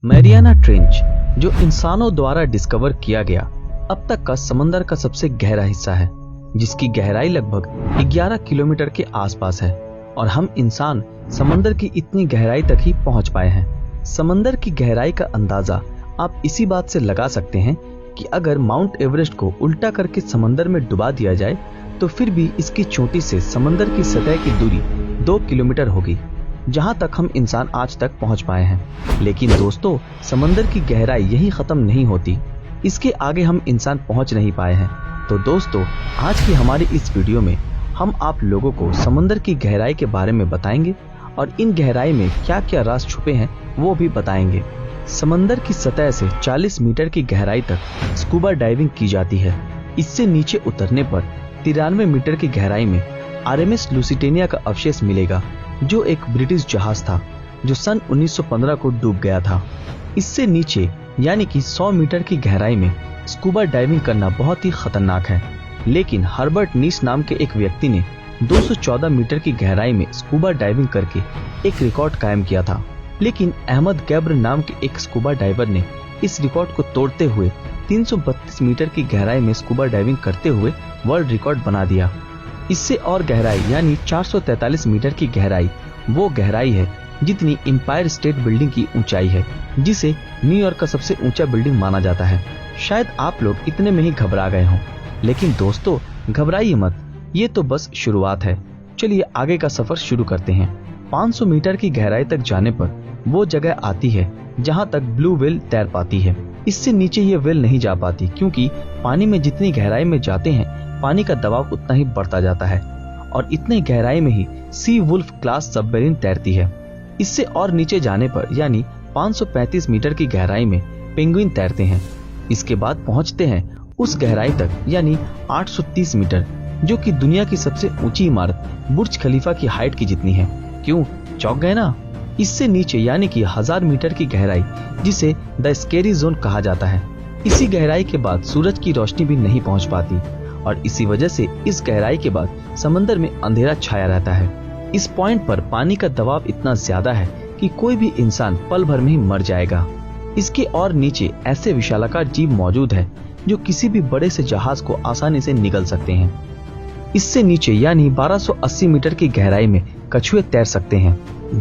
Mariana trench, जो इंसानों द्वारा डिस्कवर किया गया अब तक का समंदर का सबसे गहरा हिस्सा है, जिसकी गहराई लगभग 11 किलोमीटर के आसपास है और हम इंसान समंदर की इतनी गहराई तक ही पहुंच पाए हैं। समंदर की गहराई का अंदाजा आप इसी बात से लगा सकते हैं कि अगर माउंट एवरेस्ट को उल्टा करके समंदर में डुबा दिया जाए तो फिर भी इसकी चोटी से समंदर की सतह की दूरी 2 किलोमीटर होगी, जहां तक हम इंसान आज तक पहुंच पाए हैं। लेकिन दोस्तों, समंदर की गहराई यही खत्म नहीं होती, इसके आगे हम इंसान पहुंच नहीं पाए हैं। तो दोस्तों, आज की हमारी इस वीडियो में हम आप लोगों को समंदर की गहराई के बारे में बताएंगे और इन गहराई में क्या क्या राज छुपे हैं वो भी बताएंगे। समंदर की सतह से 40 मीटर की गहराई तक स्कूबा डाइविंग की जाती है। इससे नीचे उतरने पर 93 मीटर की गहराई में आरएमएस लुसिटेनिया का अवशेष मिलेगा, जो एक ब्रिटिश जहाज था जो सन 1915 को डूब गया था। इससे नीचे यानी कि 100 मीटर की गहराई में स्कूबा डाइविंग करना बहुत ही खतरनाक है, लेकिन हर्बर्ट नीश नाम के एक व्यक्ति ने 214 मीटर की गहराई में स्कूबा डाइविंग करके एक रिकॉर्ड कायम किया था। लेकिन अहमद गैब्र नाम के एक स्कूबा डाइवर ने इस रिकॉर्ड को तोड़ते हुए 332 मीटर की गहराई में स्कूबा डाइविंग करते हुए वर्ल्ड रिकॉर्ड बना दिया। इससे और गहराई यानी 443 मीटर की गहराई वो गहराई है जितनी एम्पायर स्टेट बिल्डिंग की ऊंचाई है, जिसे न्यूयॉर्क का सबसे ऊंचा बिल्डिंग माना जाता है। शायद आप लोग इतने में ही घबरा गए हों, लेकिन दोस्तों घबराइए मत, ये तो बस शुरुआत है। चलिए आगे का सफर शुरू करते हैं। 500 मीटर की गहराई तक जाने पर वो जगह आती है जहां तक ब्लू व्हेल तैर पाती है। इससे नीचे ये व्हेल नहीं जा पाती, क्योंकि पानी में जितनी गहराई में जाते हैं पानी का दबाव उतना ही बढ़ता जाता है और इतने गहराई में ही सी वुल्फ क्लास सबमरीन तैरती है। इससे और नीचे जाने पर यानी 535 मीटर की गहराई में पेंगुइन तैरते हैं। इसके बाद पहुंचते हैं उस गहराई तक यानी 830 मीटर, जो कि दुनिया की सबसे ऊंची इमारत बुर्ज खलीफा की हाइट की जितनी है। क्यों चौंक गए ना? इससे नीचे यानी कि 1000 मीटर की गहराई, जिसे द स्केरी जोन कहा जाता है। इसी गहराई के बाद सूरज की रोशनी भी नहीं पहुंच पाती और इसी वजह से इस गहराई के बाद समंदर में अंधेरा छाया रहता है। इस पॉइंट पर पानी का दबाव इतना ज्यादा है कि कोई भी इंसान पल भर में ही मर जाएगा। इसके और नीचे ऐसे विशालाकार जीव मौजूद है जो किसी भी बड़े से जहाज को आसानी से निगल सकते हैं। इससे नीचे यानी 1280 मीटर की गहराई में कछुए तैर सकते हैं।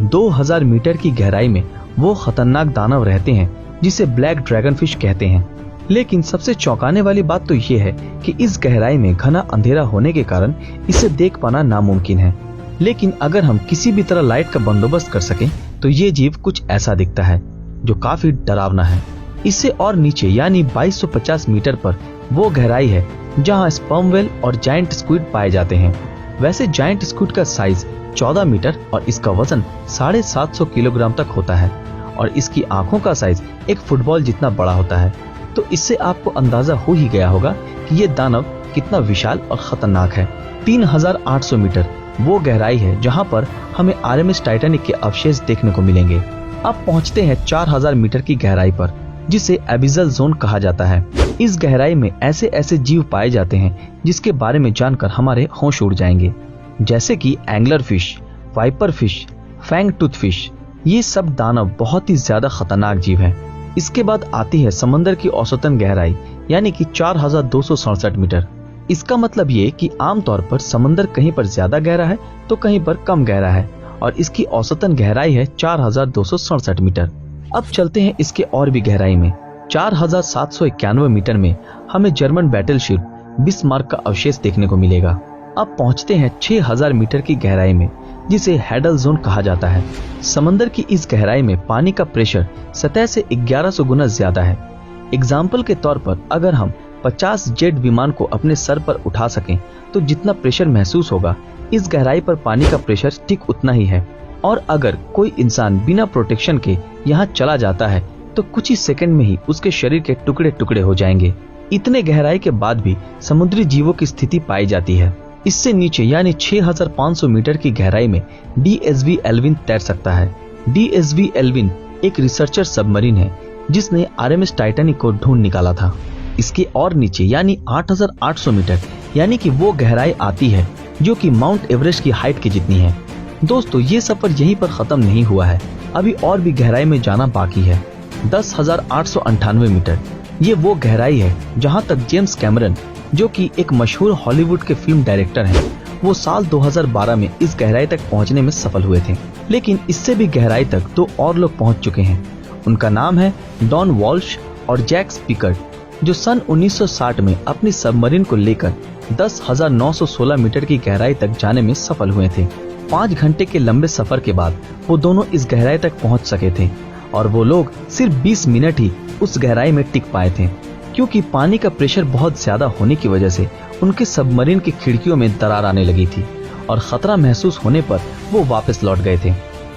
2000 मीटर की गहराई में वो खतरनाक दानव रहते हैं जिसे ब्लैक ड्रैगन फिश कहते हैं। लेकिन सबसे चौंकाने वाली बात तो ये है कि इस गहराई में घना अंधेरा होने के कारण इसे देख पाना नामुमकिन है। लेकिन अगर हम किसी भी तरह लाइट का बंदोबस्त कर सकें तो ये जीव कुछ ऐसा दिखता है जो काफी डरावना है। इससे और नीचे यानी 2250 मीटर पर वो गहराई है जहां स्पर्म व्हेल और जायंट स्क्विड पाए जाते हैं। वैसे जायंट स्क्विड का साइज 14 मीटर और इसका वजन 750 किलोग्राम तक होता है और इसकी आंखों का साइज एक फुटबॉल जितना बड़ा होता है। तो इससे आपको अंदाजा हो ही गया होगा कि ये दानव कितना विशाल और खतरनाक है। 3800 मीटर वो गहराई है जहां पर हमें आरएमएस टाइटैनिक के अवशेष देखने को मिलेंगे। अब पहुंचते हैं 4000 मीटर की गहराई पर, जिसे एबिसल जोन कहा जाता है। इस गहराई में ऐसे ऐसे जीव पाए जाते हैं जिसके बारे में जानकर हमारे होश उड़ जाएंगे, जैसे कि angler fish, viper fish, fangtooth fish. ये सब दानव बहुत ही ज्यादा खतरनाक जीव हैं। इसके बाद आती है समंदर की औसतन गहराई यानी कि 4267 मीटर। इसका मतलब ये कि आमतौर पर समंदर कहीं पर ज्यादा गहरा है तो कहीं पर कम गहरा है और इसकी औसतन गहराई है 4267 मीटर। अब चलते हैं इसके और भी गहराई में। 4791 मीटर में हमें जर्मन बैटलशिप बिस्मार्क का अवशेष देखने को मिलेगा। अब पहुंचते हैं 6000 मीटर की गहराई में, जिसे हैडल जोन कहा जाता है। समंदर की इस गहराई में पानी का प्रेशर सतह से 1100 गुना ज्यादा है। एग्जाम्पल के तौर पर अगर हम 50 जेट विमान को अपने सर पर उठा सकें तो जितना प्रेशर महसूस होगा, इस गहराई पर पानी का प्रेशर ठीक उतना ही है। और अगर कोई इंसान बिना प्रोटेक्शन के यहाँ चला जाता है तो कुछ ही सेकंड में ही उसके शरीर के टुकड़े टुकड़े हो जाएंगे। इतने गहराई के बाद भी समुद्री जीवों की स्थिति पाई जाती है। इससे नीचे यानी 6500 मीटर की गहराई में डीएसवी एल्विन तैर सकता है। डीएसवी एल्विन एक रिसर्चर सबमरीन है जिसने आरएमएस टाइटैनिक को ढूंढ निकाला था। इसके और नीचे यानी 8800 मीटर यानी कि वो गहराई आती है जो कि माउंट एवरेस्ट की हाइट की जितनी है। दोस्तों, ये सफर यहीं पर खत्म नहीं हुआ है, अभी और भी गहराई में जाना बाकी है। 10,898 मीटर। ये वो गहराई है जहां तक जेम्स कैमरन, जो कि एक मशहूर हॉलीवुड के फिल्म डायरेक्टर हैं, वो साल 2012 में इस गहराई तक पहुंचने में सफल हुए थे। लेकिन इससे भी गहराई तक 2 और लोग पहुंच चुके हैं। उनका नाम है डॉन वॉल्श और जैक स्पीकर, जो सन 1960 में अपनी सबमरीन को लेकर 10,916 मीटर की गहराई तक जाने में सफल हुए थे। 5 घंटे के लंबे सफर के बाद वो दोनों इस गहराई तक पहुंच सके थे और वो लोग सिर्फ 20 मिनट ही उस गहराई में टिक पाए थे, क्योंकि पानी का प्रेशर बहुत ज्यादा होने की वजह से उनके सबमरीन की खिड़कियों में दरार आने लगी थी और खतरा महसूस होने पर वो वापस लौट गए थे।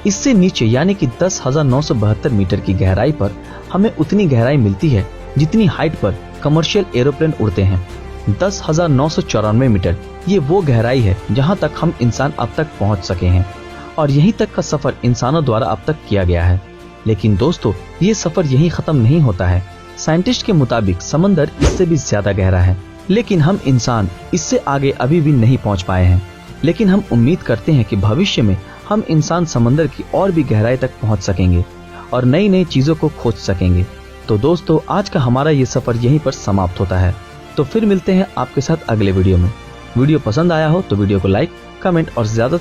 इससे नीचे यानी कि 10,972 मीटर की गहराई पर हमें उतनी गहराई मिलती है जितनी हाइट पर कमर्शियल एरोप्लेन उड़ते हैं। 10,994 मीटर ये वो गहराई है जहां तक हम इंसान अब तक पहुंच सके हैं और यहीं तक का सफर इंसानों द्वारा अब तक किया गया है। लेकिन दोस्तों, ये सफर यहीं खत्म नहीं होता है। साइंटिस्ट के मुताबिक समंदर इससे भी ज्यादा गहरा है, लेकिन हम इंसान इससे आगे अभी भी नहीं पहुंच पाए हैं। लेकिन हम उम्मीद करते हैं कि भविष्य में हम इंसान समंदर की और भी गहराई तक पहुंच सकेंगे और नई नई चीजों को खोज सकेंगे। तो दोस्तों, आज का हमारा ये सफर यहीं पर समाप्त होता है। तो फिर मिलते हैं आपके साथ अगले वीडियो में। वीडियो पसंद आया हो तो वीडियो को लाइक, कमेंट और ज्यादा से